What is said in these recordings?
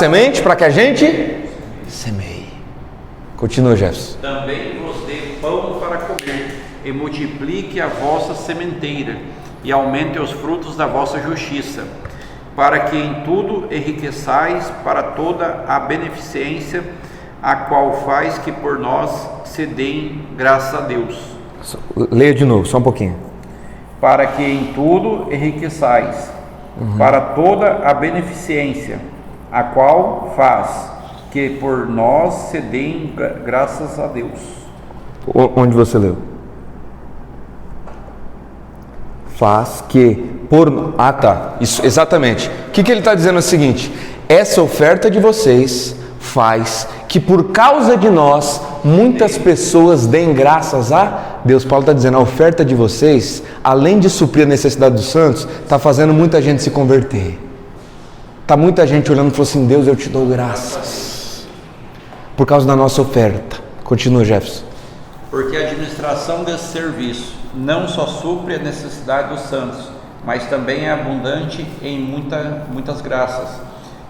semente para que a gente semeie. Continua, Jefferson. Também vos dê pão para comer, e multiplique a vossa sementeira, e aumente os frutos da vossa justiça, para que em tudo enriqueçais para toda a beneficência, a qual faz que por nós se deem graças a Deus. Leia de novo, só um pouquinho. Para que em tudo enriqueçais para toda a beneficência, a qual faz que por nós se deem graças a Deus. Onde você leu? Faz que por... Ah, tá. Isso, exatamente. O que ele está dizendo é o seguinte: essa oferta de vocês faz que por causa de nós muitas pessoas deem graças a Deus. Paulo está dizendo, a oferta de vocês, além de suprir a necessidade dos santos, está fazendo muita gente se converter. Está muita gente olhando e falando assim: Deus, eu te dou graças por causa da nossa oferta. Continua, Jefferson. Porque a administração desse serviço não só supre a necessidade dos santos, mas também é abundante em muitas graças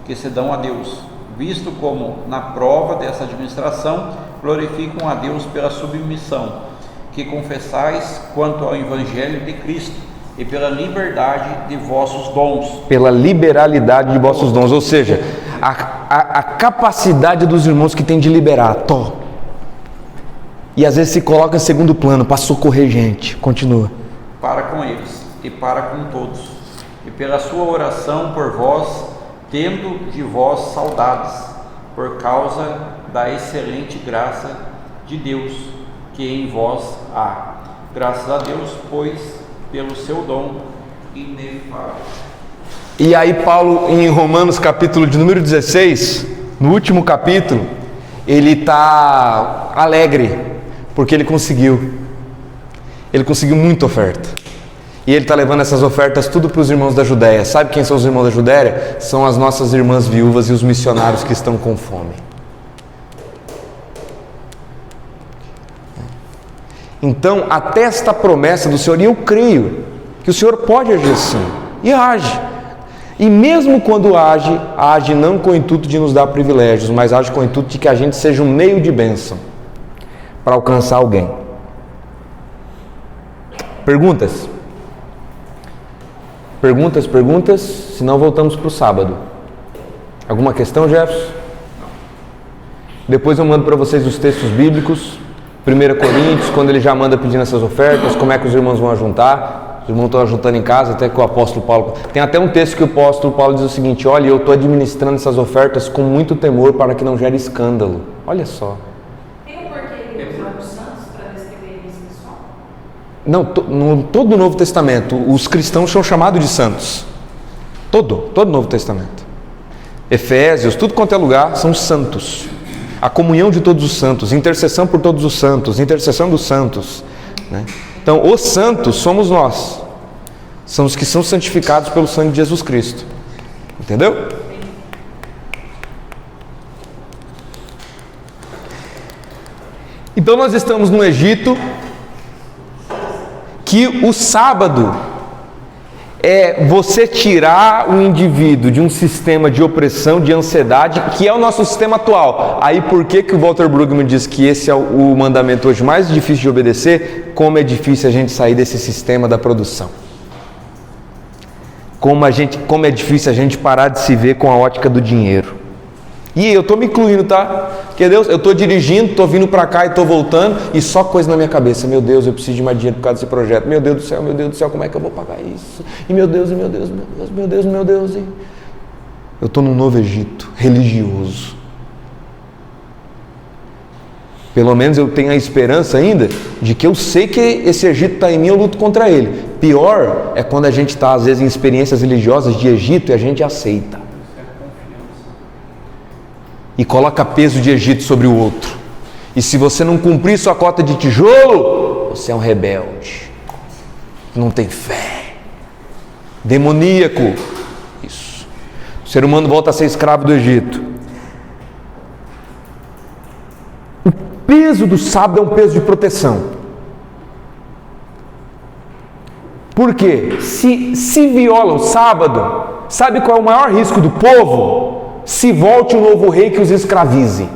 que se dão a Deus, visto como na prova dessa administração glorificam a Deus pela submissão que confessais quanto ao Evangelho de Cristo, e pela liberdade de vossos dons. Pela liberalidade de vossos dons, ou seja, a capacidade dos irmãos que tem de liberar. E às vezes se coloca em segundo plano para socorrer gente. Continua. Para com eles e para com todos, e pela sua oração por vós, tendo de vós saudades, por causa da excelente graça de Deus que em vós há. Graças a Deus, pois, pelo seu dom inefável. E aí Paulo, em Romanos capítulo de número 16, no último capítulo, ele está alegre, porque ele conseguiu muita oferta, e ele está levando essas ofertas tudo para os irmãos da Judéia. Sabe quem são os irmãos da Judéia? São as nossas irmãs viúvas e os missionários que estão com fome. Então, até esta promessa do Senhor, e eu creio que o Senhor pode agir assim, e age. E mesmo quando age não com o intuito de nos dar privilégios, mas age com o intuito de que a gente seja um meio de bênção para alcançar alguém. Perguntas? Perguntas? Senão voltamos para o sábado. Alguma questão, Jefferson? Depois eu mando para vocês os textos bíblicos. 1 Coríntios, quando ele já manda pedindo essas ofertas, como é que os irmãos vão ajuntar? Os irmãos estão ajuntando em casa, até que o apóstolo Paulo... Tem até um texto que o apóstolo Paulo diz o seguinte: olha, eu estou administrando essas ofertas com muito temor para que não gere escândalo. Olha só. Tem um porquê de usar os santos para descrever isso, pessoal? Não, todo o Novo Testamento, os cristãos são chamados de santos. Todo o Novo Testamento. Efésios, tudo quanto é lugar, são santos. A comunhão de todos os santos, intercessão por todos os santos, intercessão dos santos, né? Então, os santos somos nós. São os que são santificados pelo sangue de Jesus Cristo. Entendeu? Então, nós estamos no Egito, que o sábado é você tirar o indivíduo de um sistema de opressão, de ansiedade, que é o nosso sistema atual. Aí por que o Walter Brueggemann diz que esse é o mandamento hoje mais difícil de obedecer? Como é difícil a gente sair desse sistema da produção. Como é difícil a gente parar de se ver com a ótica do dinheiro. E eu estou me incluindo, tá? Porque Deus, eu estou dirigindo, estou vindo para cá e estou voltando, e só coisa na minha cabeça: meu Deus, eu preciso de mais dinheiro por causa desse projeto. Meu Deus do céu, como é que eu vou pagar isso? E meu Deus. E... eu estou num novo Egito religioso. Pelo menos eu tenho a esperança ainda de que eu sei que esse Egito está em mim, eu luto contra ele. Pior é quando a gente está às vezes em experiências religiosas de Egito e a gente aceita. E coloca peso de Egito sobre o outro. E se você não cumprir sua cota de tijolo, você é um rebelde, não tem fé, demoníaco. Isso. O ser humano volta a ser escravo do Egito. O peso do sábado é um peso de proteção. Por quê? Se viola o sábado, sabe qual é o maior risco do povo? se volte um novo rei que os escravize.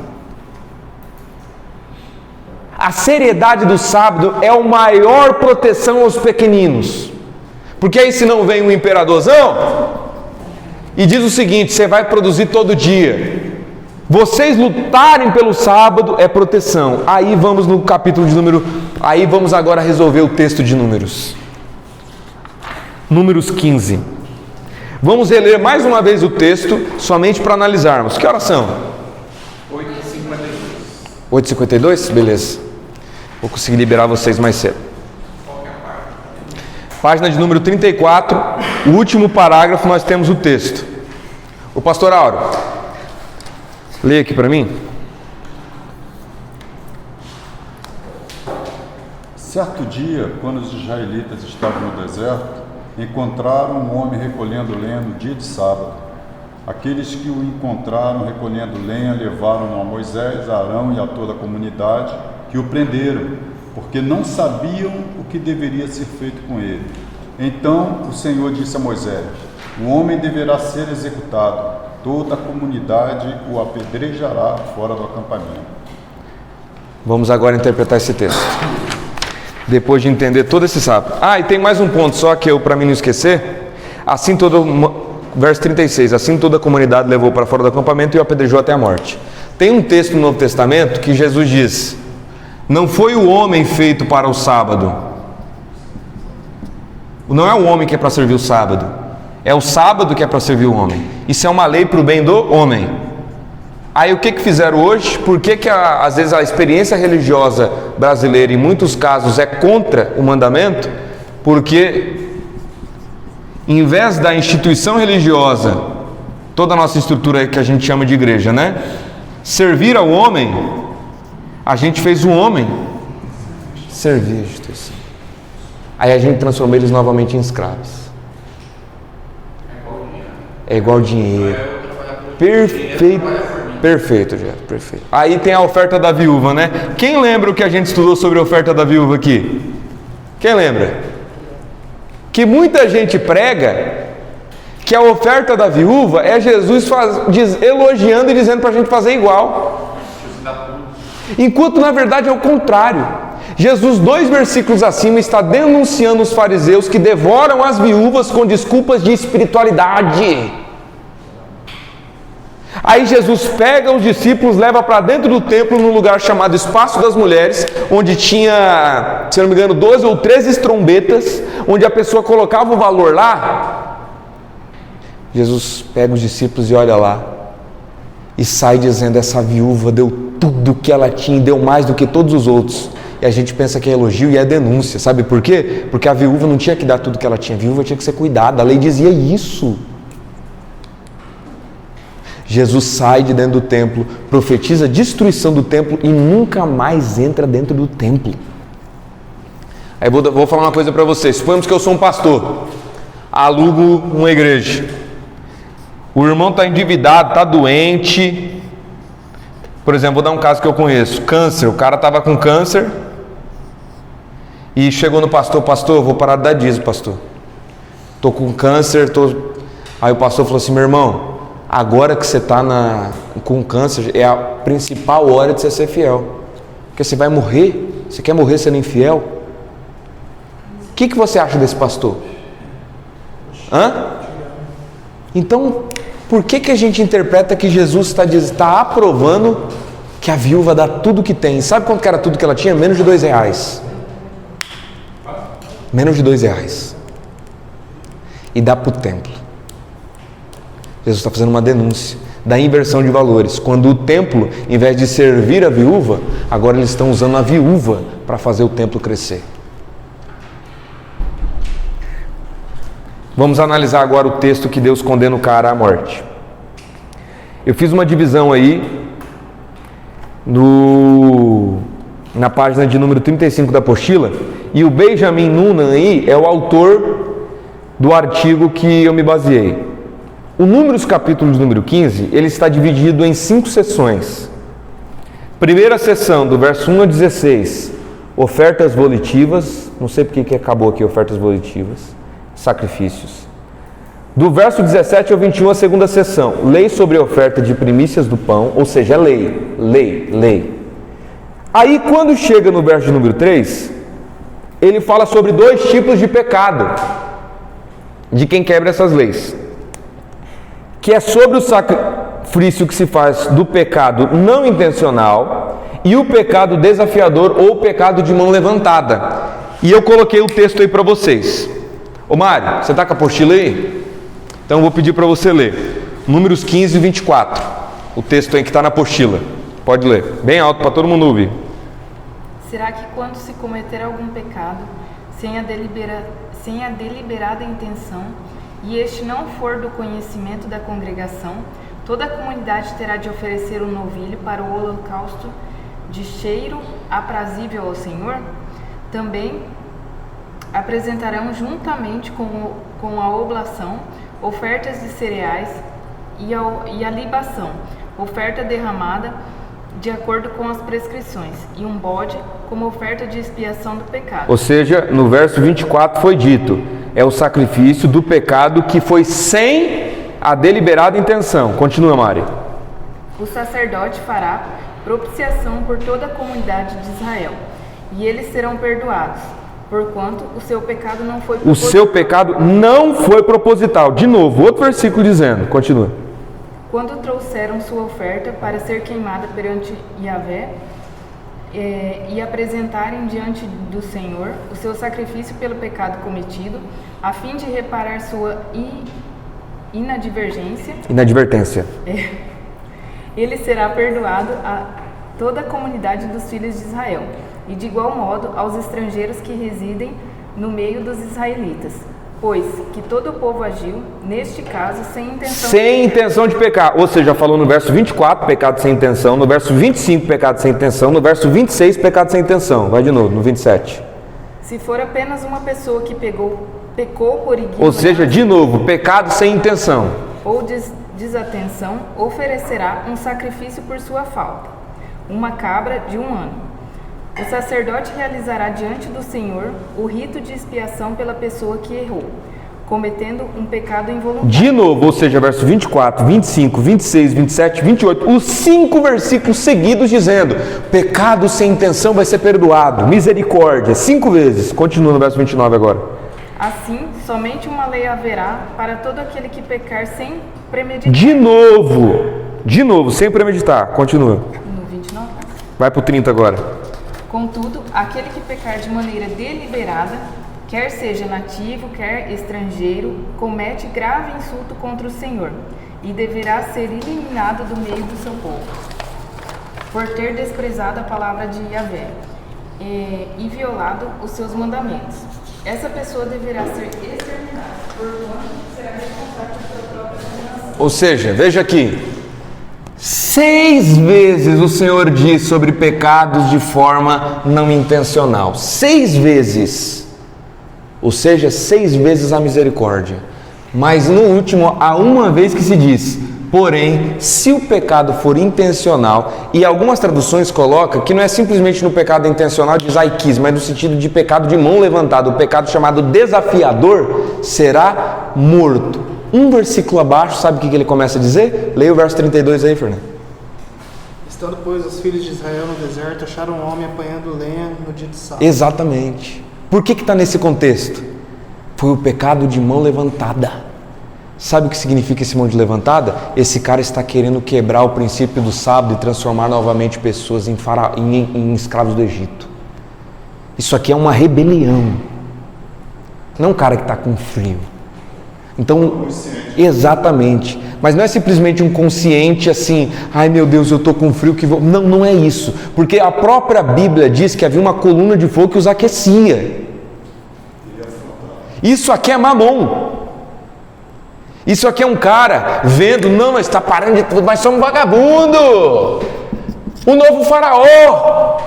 A seriedade do sábado é a maior proteção aos pequeninos. Porque aí se não vem um imperadorzão e diz o seguinte: você vai produzir todo dia. Vocês lutarem pelo sábado é proteção. Aí vamos no capítulo de número... Aí vamos agora resolver o texto de Números. Números 15. Vamos reler mais uma vez o texto, somente para analisarmos. Que horas são? 8h52. 8h52? Beleza. Vou conseguir liberar vocês mais cedo. Página de número 34, o último parágrafo, nós temos o texto. O pastor Auro, leia aqui para mim. Certo dia, quando os israelitas estavam no deserto, encontraram um homem recolhendo lenha no dia de sábado. Aqueles que o encontraram recolhendo lenha levaram a Moisés, a Arão e a toda a comunidade, que o prenderam, porque não sabiam o que deveria ser feito com ele. Então o Senhor disse a Moisés: o homem deverá ser executado, toda a comunidade o apedrejará fora do acampamento. Vamos agora interpretar esse texto, depois de entender todo esse sábado. E tem mais um ponto só que para mim não esquecer. Assim verso 36, assim toda a comunidade levou para fora do acampamento e o apedrejou até a morte. Tem um texto no Novo Testamento que Jesus diz: não foi o homem feito para o sábado. Não é o homem que é para servir o sábado, é o sábado que é para servir o homem. Isso é uma lei para o bem do homem. Aí o que fizeram hoje? Por que às vezes a experiência religiosa brasileira em muitos casos é contra o mandamento? Porque em vez da instituição religiosa, toda a nossa estrutura que a gente chama de igreja, né, servir ao homem, a gente fez o homem servir a instituição. Aí a gente transformou eles novamente em escravos. É igual dinheiro. Perfeito. Perfeito, Gerto, perfeito. Aí tem a oferta da viúva, né? Quem lembra o que a gente estudou sobre a oferta da viúva aqui? Quem lembra? Que muita gente prega que a oferta da viúva é Jesus elogiando e dizendo para a gente fazer igual. Enquanto na verdade é o contrário. Jesus, 2 versículos acima, está denunciando os fariseus que devoram as viúvas com desculpas de espiritualidade. Aí Jesus pega os discípulos, leva para dentro do templo, num lugar chamado Espaço das Mulheres, onde tinha, se não me engano, 12 ou 13 trombetas, onde a pessoa colocava o valor lá. Jesus pega os discípulos e olha lá, e sai dizendo: essa viúva deu tudo o que ela tinha, deu mais do que todos os outros. E a gente pensa que é elogio e é denúncia. Sabe por quê? Porque a viúva não tinha que dar tudo que ela tinha, a viúva tinha que ser cuidada. A lei dizia isso. Jesus sai de dentro do templo, profetiza a destruição do templo e nunca mais entra dentro do templo. Aí vou falar uma coisa para vocês. Suponhamos que eu sou um pastor, alugo uma igreja. O irmão está endividado, está doente. Por exemplo, vou dar um caso que eu conheço: câncer. O cara estava com câncer e chegou no pastor: pastor, eu vou parar de dar dízimo, pastor. Estou com câncer. Aí o pastor falou assim: meu irmão, agora que você está com câncer, é a principal hora de você ser fiel. Porque você vai morrer. Você quer morrer sendo infiel? O que você acha desse pastor? Então, por que a gente interpreta que Jesus está aprovando que a viúva dá tudo que tem? Sabe quanto que era tudo que ela tinha? Menos de R$2. Menos de R$2. E dá para o templo. Jesus está fazendo uma denúncia da inversão de valores. Quando o templo, em vez de servir a viúva, agora eles estão usando a viúva para fazer o templo crescer. Vamos analisar agora o texto que Deus condena o cara à morte. Eu fiz uma divisão aí na página de número 35 da apostila, e o Benjamin Noonan aí é o autor do artigo que eu me baseei. O Números capítulo de número 15, ele está dividido em 5 sessões. Primeira sessão, do verso 1 a 16, ofertas volitivas. Não sei porque que acabou aqui ofertas volitivas. Sacrifícios. Do verso 17 ao 21, a segunda seção. Lei sobre a oferta de primícias do pão, ou seja, lei. Aí, quando chega no verso de número 3, ele fala sobre 2 tipos de pecado de quem quebra essas leis. Que é sobre o sacrifício que se faz do pecado não intencional e o pecado desafiador ou o pecado de mão levantada. E eu coloquei o texto aí para vocês. Ô Mário, você está com a apostila aí? Então eu vou pedir para você ler. Números 15 e 24. O texto aí que está na apostila. Pode ler. Bem alto para todo mundo ouvir. Será que quando se cometer algum pecado, sem a deliberada intenção, e este não for do conhecimento da congregação, toda a comunidade terá de oferecer um novilho para o holocausto de cheiro aprazível ao Senhor? Também apresentarão juntamente com a oblação ofertas de cereais e a libação, oferta derramada de acordo com as prescrições, e um bode como oferta de expiação do pecado. Ou seja, no verso 24 foi dito, é o sacrifício do pecado que foi sem a deliberada intenção. Continua, Mari. O sacerdote fará propiciação por toda a comunidade de Israel, e eles serão perdoados, porquanto o seu pecado não foi proposital. O seu pecado não foi proposital. De novo, outro versículo dizendo, continua. Quando trouxeram sua oferta para ser queimada perante Yahvé, e apresentarem diante do Senhor o seu sacrifício pelo pecado cometido, a fim de reparar sua inadvertência, ele será perdoado a toda a comunidade dos filhos de Israel, e de igual modo aos estrangeiros que residem no meio dos israelitas, pois que todo o povo agiu, neste caso, sem intenção de pecar. Ou seja, falou no verso 24, pecado sem intenção, no verso 25, pecado sem intenção, no verso 26, pecado sem intenção. Vai de novo, no 27. Se for apenas uma pessoa que pecou por ignorância, ou seja, de novo, pecado sem intenção, ou desatenção, oferecerá um sacrifício por sua falta, uma cabra de 1 ano. O sacerdote realizará diante do Senhor o rito de expiação pela pessoa que errou, cometendo um pecado involuntário. De novo, ou seja, verso 24, 25, 26, 27, 28, os 5 versículos seguidos dizendo, pecado sem intenção vai ser perdoado, misericórdia, 5 vezes. Continua no verso 29 agora. Assim, somente uma lei haverá para todo aquele que pecar sem premeditar. De novo, sem premeditar. Continua. No 29. Vai para o 30 agora. Contudo, aquele que pecar de maneira deliberada, quer seja nativo, quer estrangeiro, comete grave insulto contra o Senhor, e deverá ser eliminado do meio do seu povo, por ter desprezado a palavra de Yahvé e violado os seus mandamentos. Essa pessoa deverá ser exterminada, porquanto será responsável por sua própria condenação. Ou seja, veja aqui, 6 vezes o Senhor diz sobre pecados de forma não intencional. 6 vezes. Ou seja, 6 vezes a misericórdia. Mas no último, há uma vez que se diz, porém, se o pecado for intencional, e algumas traduções colocam que não é simplesmente no pecado intencional de Zaiquis, mas no sentido de pecado de mão levantada, o pecado chamado desafiador, será morto. Um versículo abaixo, sabe o que ele começa a dizer? Leia o verso 32 aí, Fernando. Estando, pois, os filhos de Israel no deserto, acharam um homem apanhando lenha no dia de sábado. Exatamente. Por que está nesse contexto? Foi o pecado de mão levantada. Sabe o que significa esse mão de levantada? Esse cara está querendo quebrar o princípio do sábado e transformar novamente pessoas em escravos do Egito. Isso aqui é uma rebelião. Não um cara que está com frio. Então, exatamente, mas não é simplesmente um consciente assim, ai meu Deus, eu estou com frio que vou... Não é isso, porque a própria Bíblia diz que havia uma coluna de fogo que os aquecia. Isso aqui é mamon. Isso aqui é um cara vendo, não, mas está parando de tudo, mas somos vagabundo, o novo faraó.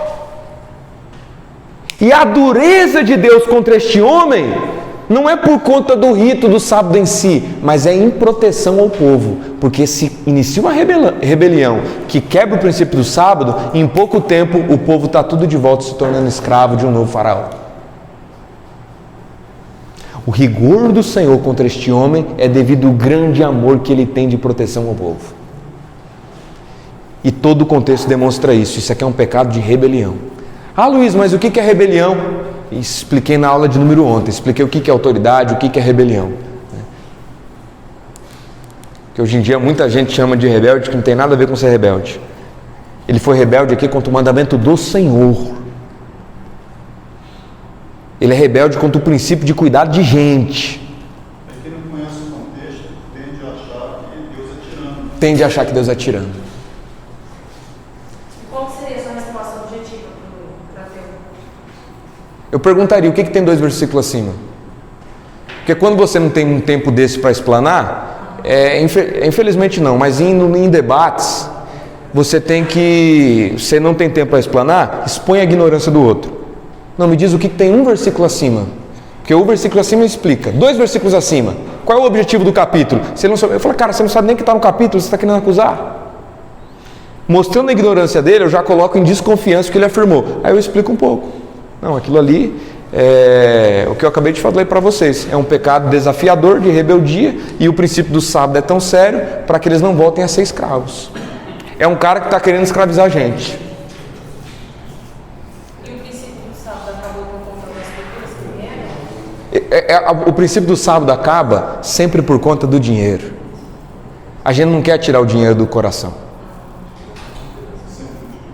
E a dureza de Deus contra este homem não é por conta do rito do sábado em si, mas é em proteção ao povo, porque se inicia uma rebelião que quebra o princípio do sábado, em pouco tempo o povo está tudo de volta se tornando escravo de um novo faraó. O rigor do Senhor contra este homem é devido ao grande amor que ele tem de proteção ao povo. E todo o contexto demonstra isso. Isso aqui é um pecado de rebelião. Ah, Luiz, mas o que é rebelião? Expliquei na aula de número ontem. Expliquei o que é autoridade, o que é rebelião. Que hoje em dia muita gente chama de rebelde, que não tem nada a ver com ser rebelde. Ele foi rebelde aqui contra o mandamento do Senhor. Ele é rebelde contra o princípio de cuidado de gente. Quem não conhece o contexto tende a achar que Deus é tirano. Tende a achar que Deus é tirano. Qual seria a sua resposta objetiva para Deus? Eu perguntaria, o que tem 2 versículos acima? Porque quando você não tem um tempo desse para explanar, infelizmente não, mas indo em debates, você não tem tempo para explanar, expõe a ignorância do outro. Não, me diz o que tem um versículo acima. Porque o versículo acima explica. 2 versículos acima. Qual é o objetivo do capítulo? Se ele não sabe, eu falo, cara, você não sabe nem o que está no capítulo, você está querendo acusar. Mostrando a ignorância dele, eu já coloco em desconfiança o que ele afirmou. Aí eu explico um pouco. Não, aquilo ali é o que eu acabei de falar para vocês. É um pecado desafiador de rebeldia e o princípio do sábado é tão sério para que eles não voltem a ser escravos. É um cara que está querendo escravizar a gente. E o princípio do sábado acabou por conta das culturas que vieram? O princípio do sábado acaba sempre por conta do dinheiro. A gente não quer tirar o dinheiro do coração.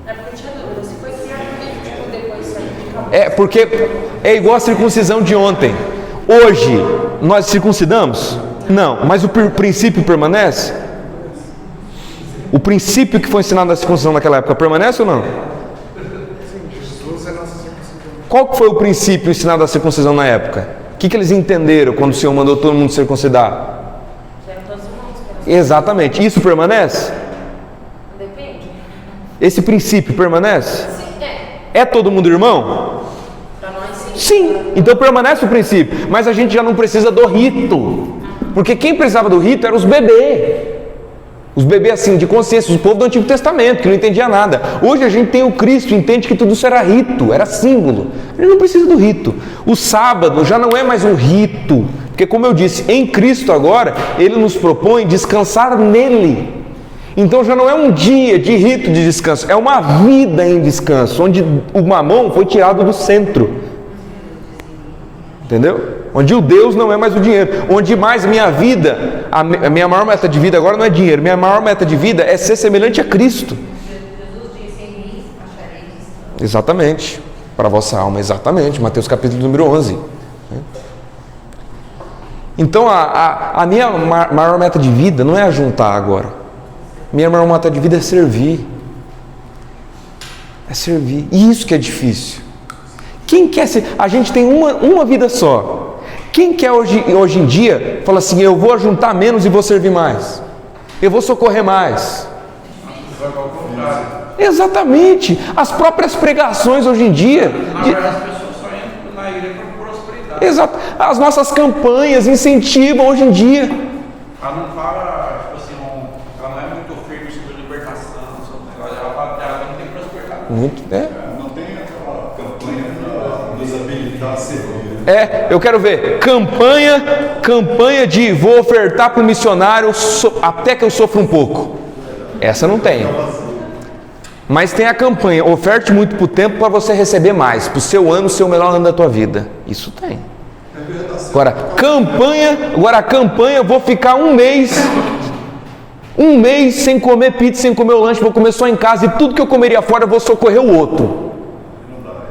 É porque eu tinha dúvida, se foi criado tipo, depois isso aí acabou. É porque é igual a circuncisão de ontem. Hoje nós circuncidamos? Não, mas o princípio permanece? O princípio que foi ensinado na circuncisão naquela época permanece ou não? Qual que foi o princípio ensinado na circuncisão na época? O que eles entenderam quando o Senhor mandou todo mundo circuncidar? Exatamente. Isso permanece? Depende. Esse princípio permanece? Sim, É todo mundo irmão? para nós sim. Sim. Então permanece o princípio. Mas a gente já não precisa do rito. Porque quem precisava do rito eram os bebês. Os bebês assim, de consciência, o povo do Antigo Testamento, que não entendia nada. Hoje a gente tem o Cristo, entende que tudo isso era rito, era símbolo. A gente não precisa do rito. O sábado já não é mais um rito, porque como eu disse, em Cristo agora, Ele nos propõe descansar nele. Então já não é um dia de rito de descanso, é uma vida em descanso, onde o mamão foi tirado do centro. Entendeu? Onde o Deus não é mais o dinheiro, onde mais minha vida, a minha maior meta de vida agora não é dinheiro, minha maior meta de vida é ser semelhante a Cristo. Jesus disse: em mim achareis descanso. Exatamente, para a vossa alma, exatamente, Mateus capítulo número 11. Então a minha maior meta de vida não é ajuntar agora, minha maior meta de vida é servir. É servir, e isso que é difícil. Quem quer ser? A gente tem uma vida só. Quem quer hoje em dia fala assim, eu vou ajuntar menos e vou servir mais, eu vou socorrer mais? Exatamente. As próprias pregações hoje em dia Na verdade, as pessoas só entram na igreja por prosperidade. exato, as nossas campanhas incentivam hoje em dia. Ela não fala, tipo assim, ela não é muito firme sobre libertação, sobre ela não tem prosperidade. Muito, Não tem aquela campanha para nos habilitar a servir. eu quero ver campanha de vou ofertar para o missionário até que eu sofra um pouco. Essa não tem. Mas tem a campanha, oferte muito para o tempo para você receber mais, para o seu ano ser o melhor ano da tua vida. Isso tem. Agora a campanha, vou ficar um mês sem comer pizza, sem comer o lanche, vou comer só em casa e tudo que eu comeria fora eu vou socorrer o outro.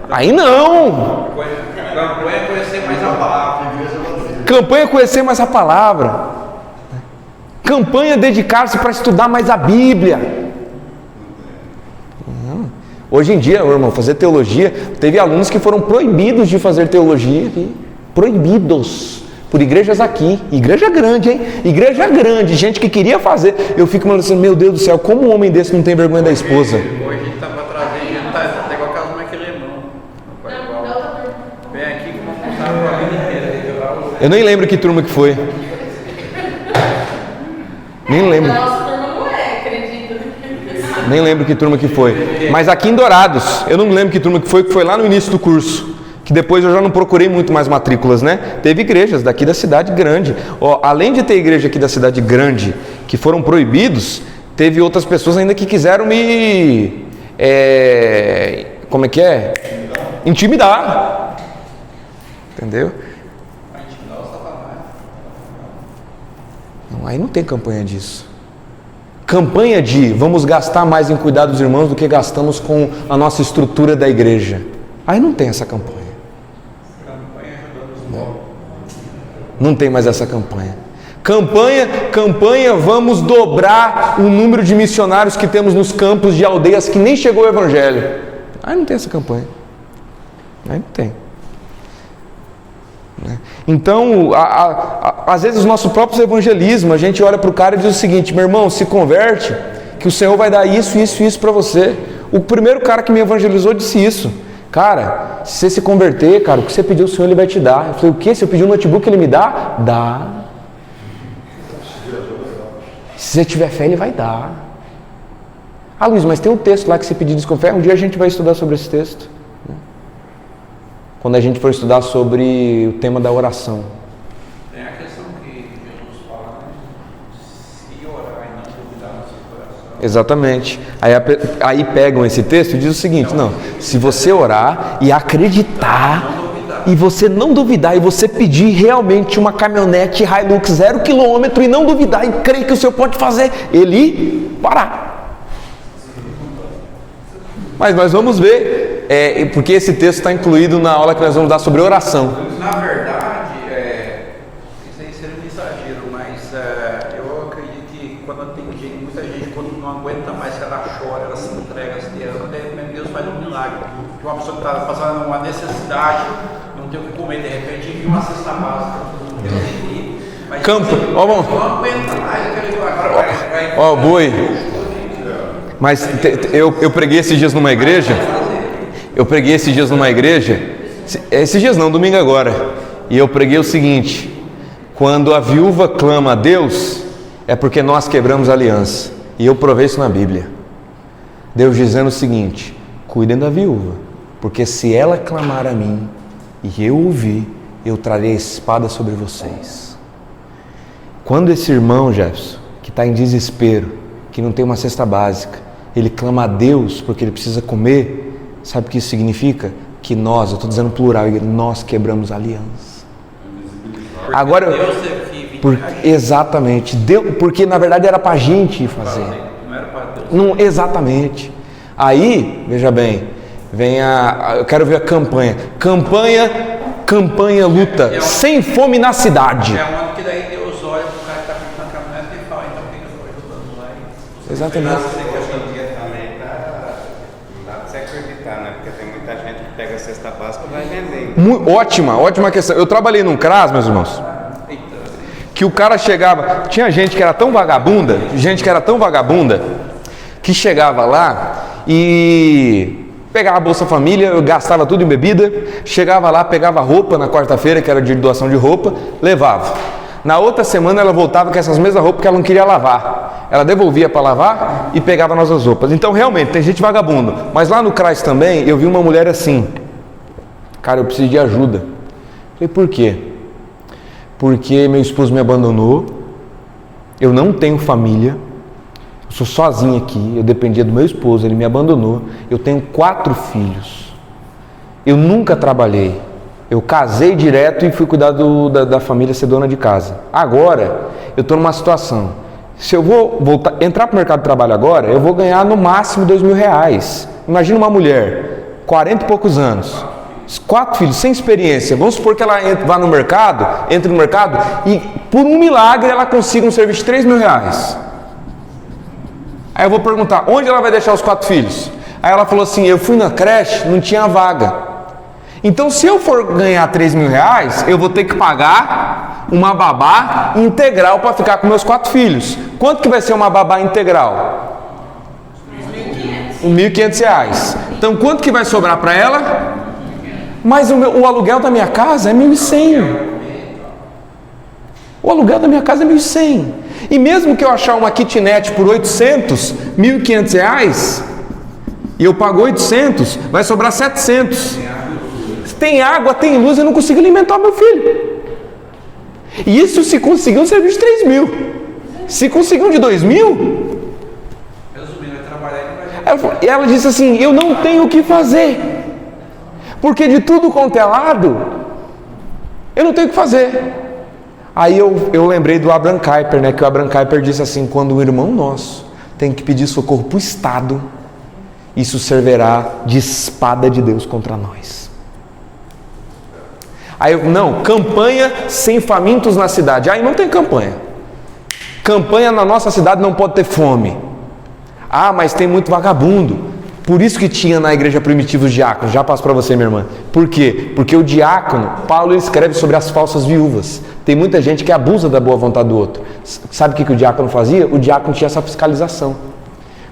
Aí não. Campanha é conhecer mais a palavra. Campanha é conhecer mais a palavra. Campanha é dedicar-se para estudar mais a Bíblia. Hoje em dia, meu irmão, fazer teologia, teve alunos que foram proibidos de fazer teologia aqui. Proibidos. Por igrejas aqui. Igreja grande, hein? Igreja grande. Gente que queria fazer. Eu fico falando assim, meu Deus do céu, como um homem desse não tem vergonha da esposa? Hoje tá para trazer, tá igual aquelas mães que irmão. Vem aqui que vamos contar a vida inteira. Eu nem lembro que turma que foi. Nem lembro. Nossa turma não é, acredito. Nem lembro que turma que foi. Mas aqui em Dourados, eu não me lembro que turma que foi lá no início do curso. que depois eu já não procurei muito mais matrículas, né? Teve igrejas daqui da cidade grande. Além de ter igreja aqui da cidade grande que foram proibidos, teve outras pessoas ainda que quiseram me... como é que é? Intimidar. Entendeu? Não, aí não tem campanha disso. Campanha de vamos gastar mais em cuidar dos irmãos do que gastamos com a nossa estrutura da igreja. Aí não tem essa campanha. Não tem mais essa campanha. Campanha, vamos dobrar o número de missionários que temos nos campos de aldeias que nem chegou o evangelho. Aí não tem essa campanha. Aí não tem. Então, às vezes o nosso próprio evangelismo, a gente olha para o cara e diz o seguinte: meu irmão, se converte, que o Senhor vai dar isso para você. O primeiro cara que me evangelizou disse isso: cara, se você se converter, cara, o que você pediu o Senhor Ele vai te dar. Eu falei: o que? Se eu pedir um notebook Ele me dá? Dá. Se você tiver fé Ele vai dar. Ah, Luiz, mas tem um texto lá que você pediu desconfiança. Um dia a gente vai estudar sobre esse texto, quando a gente for estudar sobre o tema da oração. Tem a questão que Jesus fala, se orar e não duvidar no seu coração. Exatamente. Aí pegam esse texto e diz o seguinte: não, se você orar e acreditar, e você não duvidar, e você pedir realmente uma caminhonete Hilux 0 km e não duvidar e crer que o Senhor pode fazer, Ele parar. Mas nós vamos ver, porque esse texto está incluído na aula que nós vamos dar sobre oração. Na verdade, isso aí seria um exagero, mas eu acredito que quando tem muita gente, quando não aguenta mais, ela chora, ela se entrega, Deus faz um milagre. Que uma pessoa que está passando uma necessidade, não tem o que comer, de repente viu uma cesta básica, Deus envia. Campo, ó, bom. Não aguenta mais, agora vai. Ó, boi. Mas eu preguei esses dias numa igreja. Esses dias não, domingo agora. E eu preguei o seguinte: quando a viúva clama a Deus, é porque nós quebramos a aliança. E eu provei isso na Bíblia. Deus dizendo o seguinte: cuidem da viúva, porque se ela clamar a mim e eu ouvir, eu trarei a espada sobre vocês. Quando esse irmão, Jefferson, que está em desespero, que não tem uma cesta básica, ele clama a Deus porque ele precisa comer, sabe o que isso significa? Que nós, eu estou dizendo plural, nós quebramos a aliança. Agora, exatamente, porque na verdade era para a gente fazer. Não era para Deus. Não, exatamente. Aí, veja bem, eu quero ver a campanha. Campanha luta, sem fome na cidade. É um ano que daí Deus olha para o cara que está vindo na caminhonete e fala: então quem eu estou ajudando lá? Exatamente. Porque tem muita gente que pega a cesta básica e vai vender. Ótima questão. Eu trabalhei num CRAS, meus irmãos, que o cara chegava, tinha gente que era tão vagabunda, que chegava lá e pegava a Bolsa Família, eu gastava tudo em bebida, chegava lá, pegava roupa na quarta-feira, que era dia de doação de roupa, levava. Na outra semana ela voltava com essas mesmas roupas que ela não queria lavar. Ela devolvia para lavar e pegava nossas roupas. Então realmente tem gente vagabundo. Mas lá no CRAS também eu vi uma mulher assim: cara, eu preciso de ajuda. Falei: por quê? Porque meu esposo me abandonou, eu não tenho família, eu sou sozinho aqui, eu dependia do meu esposo, ele me abandonou, eu tenho 4 filhos, eu nunca trabalhei, eu casei direto e fui cuidar da família, ser dona de casa. Agora eu estou numa situação: se eu vou entrar para o mercado de trabalho agora, eu vou ganhar no máximo R$2.000. Imagina uma mulher, 40 e poucos anos, 4 filhos, sem experiência. Vamos supor que ela vá no mercado, entre no mercado e por um milagre ela consiga um serviço de R$3.000. Aí eu vou perguntar: onde ela vai deixar os 4 filhos? Aí ela falou assim: eu fui na creche, não tinha vaga. Então, se eu for ganhar R$3.000, eu vou ter que pagar uma babá integral para ficar com meus 4 filhos. Quanto que vai ser uma babá integral? R$1.500. Então, quanto que vai sobrar para ela? Mas o aluguel da minha casa é 1.100. O aluguel da minha casa é 1.100. E mesmo que eu achar uma kitnet por 800, R$1.500, e eu pago 800, vai sobrar 700. tem água, tem luz, eu não consigo alimentar meu filho. E isso se conseguir um serviço de 3.000. Se conseguir um de 2.000... Resumindo, vai trabalhar E ela disse assim, eu não tenho o que fazer. Porque de tudo quanto é lado, eu não tenho o que fazer. Aí eu lembrei do Abraham Kuyper, né? Que o Abraham Kuyper disse assim, quando um irmão nosso tem que pedir socorro para o Estado, isso servirá de espada de Deus contra nós. Aí não, campanha sem famintos na cidade. Aí não tem campanha. Campanha na nossa cidade não pode ter fome. Ah, mas tem muito vagabundo. Por isso que tinha na igreja primitiva os diáconos. Já passo para você, minha irmã. Por quê? Porque o diácono, Paulo escreve sobre as falsas viúvas. Tem muita gente que abusa da boa vontade do outro. Sabe o que o diácono fazia? O diácono tinha essa fiscalização.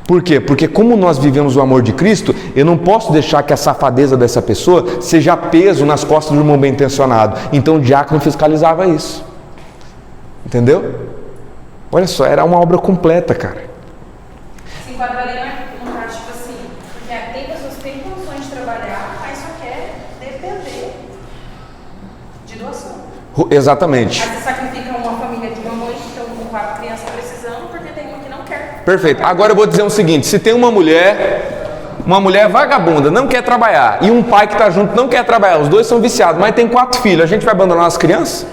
Por quê? Porque como nós vivemos o amor de Cristo, eu não posso deixar que a safadeza dessa pessoa seja peso nas costas do irmão bem intencionado. Então o diácono fiscalizava isso. Entendeu? Olha só, era uma obra completa, cara. Se enquadraria num caso tipo assim, porque tem pessoas que têm condições de trabalhar, mas só quer depender de doação. Exatamente. Aí você sacrifica uma família de uma mãe que estão com 4 crianças precisando, porque tem uma que não quer. Perfeito. Agora eu vou dizer o seguinte, se tem uma mulher vagabunda, não quer trabalhar, e um pai que está junto não quer trabalhar, os dois são viciados, mas tem 4 filhos, a gente vai abandonar as crianças?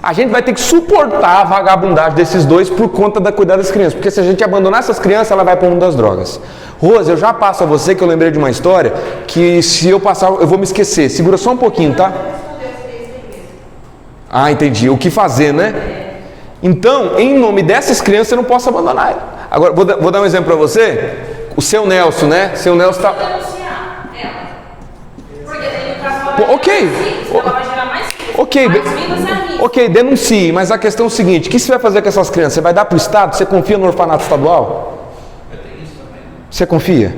A gente vai ter que suportar a vagabundagem desses dois por conta da cuidar das crianças. Porque se a gente abandonar essas crianças, ela vai para o mundo das drogas. Rose, eu já passo a você que eu lembrei de uma história que se eu passar, eu vou me esquecer. Segura só um pouquinho, tá? Ah, entendi. O que fazer, né? Então, em nome dessas crianças, eu não posso abandonar ela. Agora, vou dar um exemplo para você. O seu Nelson, né? Seu Nelson está... Denunciar ela. Porque daí o caso Ok. ela vai gerar mais filhos. Ok, Mais vidas é risco. ok, denuncie, mas a questão é o seguinte, o que você vai fazer com essas crianças? Você vai dar para o Estado? Você confia no orfanato estadual? Você confia?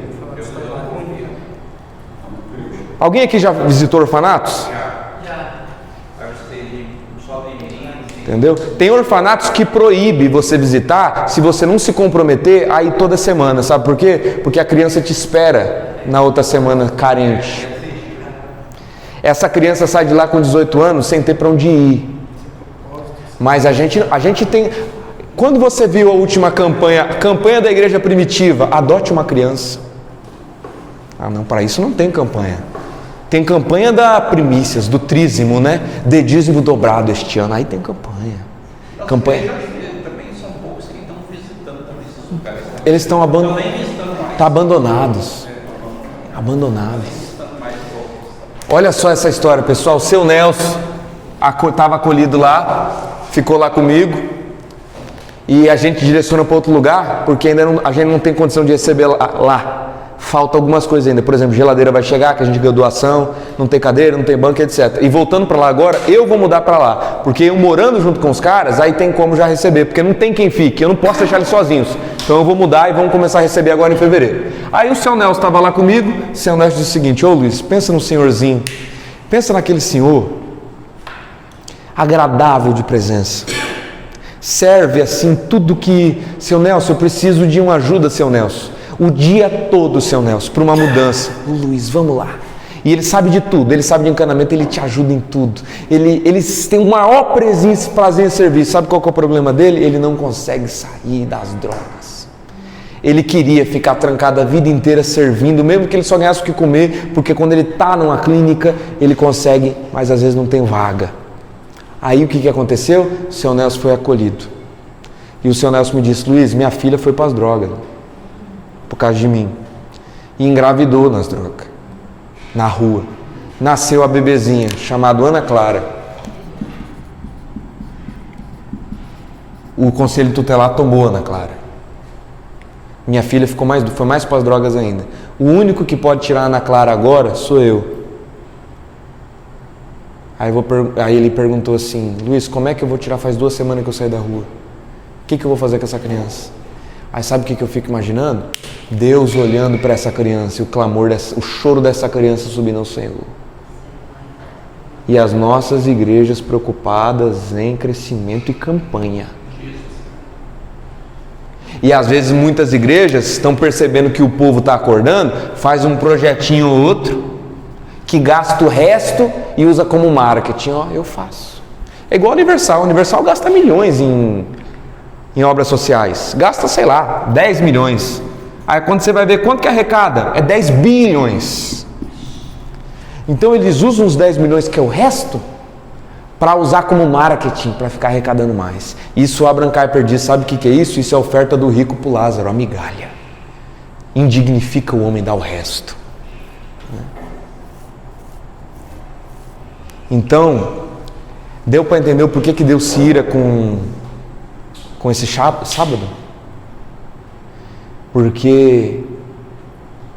Alguém aqui já visitou orfanatos? Entendeu? Tem orfanatos que proíbe você visitar se você não se comprometer a ir toda semana, sabe por quê? Porque a criança te espera na outra semana carente. Essa criança sai de lá com 18 anos sem ter para onde ir. Mas a gente tem... Quando você viu a última campanha da igreja primitiva, adote uma criança. Ah não, para isso não tem campanha. Tem campanha da primícias, do trízimo, né? De dízimo dobrado este ano. Aí tem campanha. Campanha. Também são poucos que estão visitando também esses lugares. Eles estão abandonados. Olha só essa história, pessoal. O seu Nelson estava acolhido lá, ficou lá comigo. E a gente direciona para outro lugar, porque ainda a gente não tem condição de receber lá. Falta algumas coisas ainda, por exemplo, geladeira vai chegar, que a gente ganhou doação, não tem cadeira, não tem banco, etc. E voltando para lá agora, eu vou mudar para lá, porque eu morando junto com os caras, aí tem como já receber, porque não tem quem fique, eu não posso deixar eles sozinhos. Então eu vou mudar e vamos começar a receber agora em fevereiro. Aí o seu Nelson estava lá comigo, o seu Nelson disse o seguinte, ô Luiz, pensa no senhorzinho, pensa naquele senhor, agradável de presença, serve assim tudo que, seu Nelson, eu preciso de uma ajuda, seu Nelson. O dia todo, seu Nelson, para uma mudança. Luiz, vamos lá. E ele sabe de tudo, ele sabe de encanamento, ele te ajuda em tudo. Ele tem o maior prazer em servir. Sabe qual que é o problema dele? Ele não consegue sair das drogas. Ele queria ficar trancado a vida inteira servindo, mesmo que ele só ganhasse o que comer, porque quando ele está numa clínica, ele consegue, mas às vezes não tem vaga. Aí o que aconteceu? O seu Nelson foi acolhido. E o seu Nelson me disse, Luiz, minha filha foi para as drogas. Por causa de mim, e engravidou nas drogas, na rua. Nasceu a bebezinha, chamada Ana Clara. O conselho tutelar tomou Ana Clara. Minha filha foi mais para as drogas ainda. O único que pode tirar a Ana Clara agora sou eu. Aí ele perguntou assim, Luiz, como é que eu vou tirar? Faz 2 semanas que eu saí da rua. O que eu vou fazer com essa criança? Aí sabe o que eu fico imaginando? Deus olhando para essa criança e o choro dessa criança subindo ao Senhor. E as nossas igrejas preocupadas em crescimento e campanha. E às vezes muitas igrejas estão percebendo que o povo está acordando, faz um projetinho ou outro, que gasta o resto e usa como marketing. Ó, eu faço. É igual a Universal. A Universal gasta milhões em obras sociais. Gasta, sei lá, 10 milhões. Aí quando você vai ver quanto que arrecada, é 10 bilhões. Então eles usam os 10 milhões que é o resto para usar como marketing, para ficar arrecadando mais. Isso o Abraham Kuyper diz, sabe o que é isso? Isso é a oferta do rico para o Lázaro, a migalha. Indignifica o homem, dá o resto. Então, deu para entender o porquê que Deus se ira com esse sábado? Porque